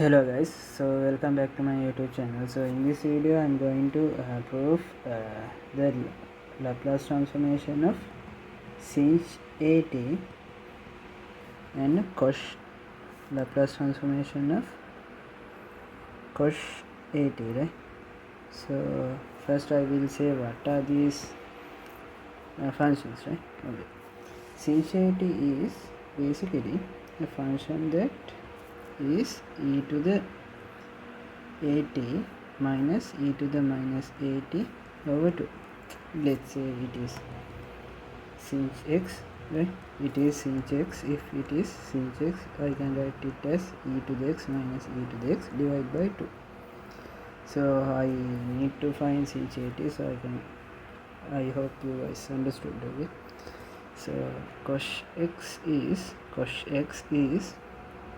Hello guys, so welcome back to my YouTube channel. So in this video I'm going to prove the Laplace transformation of sinh at and cosh. Laplace transformation of cosh at, right? So first I will say what are these functions, right? Okay. Sinh at is basically a function that is e to the at minus e to the minus at over 2. Let's say it is sinh x, right? It is sinh x. If it is sinh x, I can write it as e to the x minus e to the x divided by 2. So I need to find sinh at, so I hope you guys understood. Okay, so cosh x is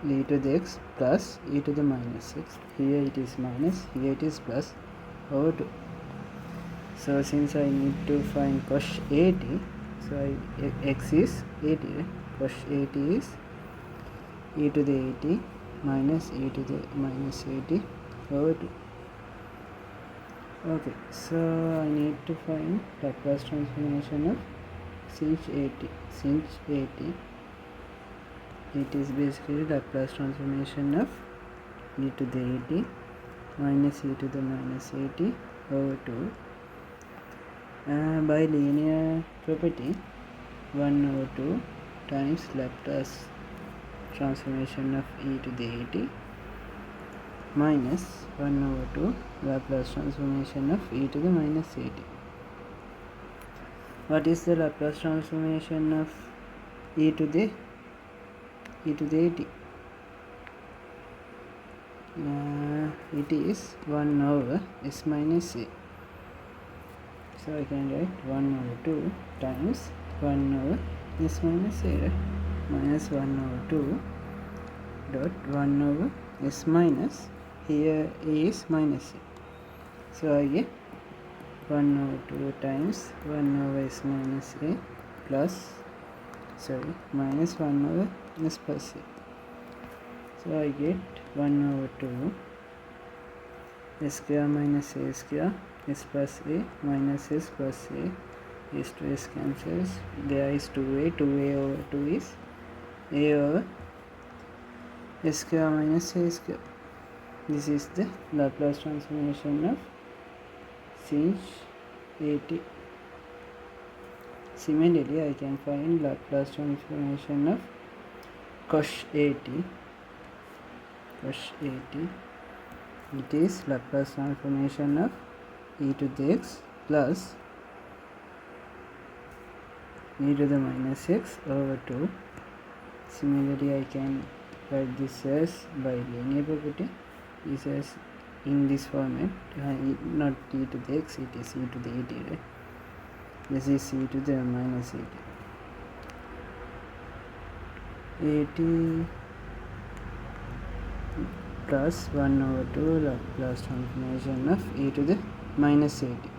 e to the x plus e to the minus x. Here it is minus, here it is plus over 2. So since I need to find cosh at, so x is 80, cosh at is e to the 80 minus e to the minus 80 over 2. Okay, so I need to find Laplace transformation of sinh at. It is basically Laplace transformation of e to the 80 minus e to the minus 80 over 2. By linear property, 1 over 2 times Laplace transformation of e to the 80 minus 1 over 2 Laplace transformation of e to the minus 80. What is the Laplace transformation of e to the 80? It is 1 over s minus a. So I can write 1 over 2 times 1 over s minus a, right? Minus 1 over 2 dot 1 over s minus, here a is minus a. So I get 1 over 2 times 1 over s minus a plus minus 1 over s plus a. So I get 1 over 2 s square minus a square s plus a minus s plus a, s to s cancels, there is 2a over 2 is a over s square minus a square. This is the Laplace transformation of sinh at. Similarly, I can find Laplace transformation of cosh at. It is Laplace transformation of e to the x plus e to the minus x over 2. Similarly, I can write this as by linear property. This as in this format, not e to the x, it is e to the 80, right? This is e to the minus 80 plus 1 over 2 Laplace transformation of e to the minus 80.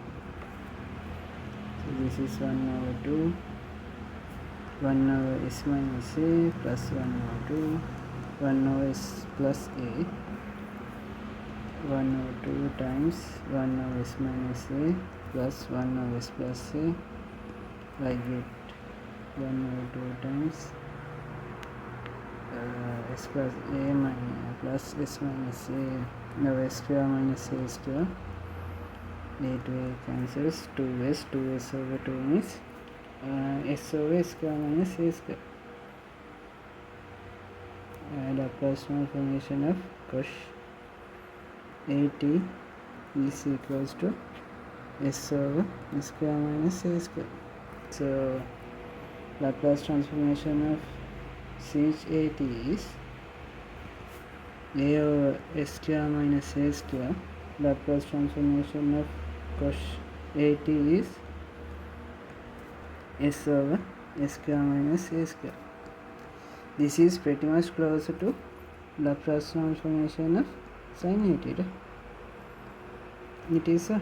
So this is 1 over 2, 1 over s minus a plus 1 over 2, 1 over s plus a, 1 over 2 times 1 over s minus a plus 1 over s plus a. I get 1 over 2 times s plus a plus s minus a, now s square minus a square, a to a cancels, 2s over 2 means s over s square minus a square. Laplace transformation of cosh at is equals to s over s square minus a square. So Laplace transformation of sinh at is a over s square minus a square. Laplace transformation of cosh at is s over s square minus a square. This is pretty much closer to Laplace transformation of sin at. It is a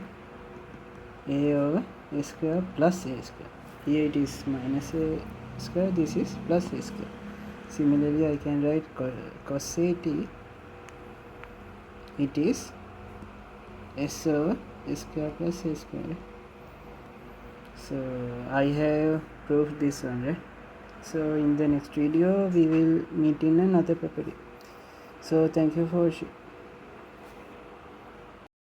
over a square plus a square. Here it is minus a square, this is plus a square. Similarly, I can write cos at it is s over s square plus a square. So I have proved this one, right? So in the next video we will meet in another property. So thank you for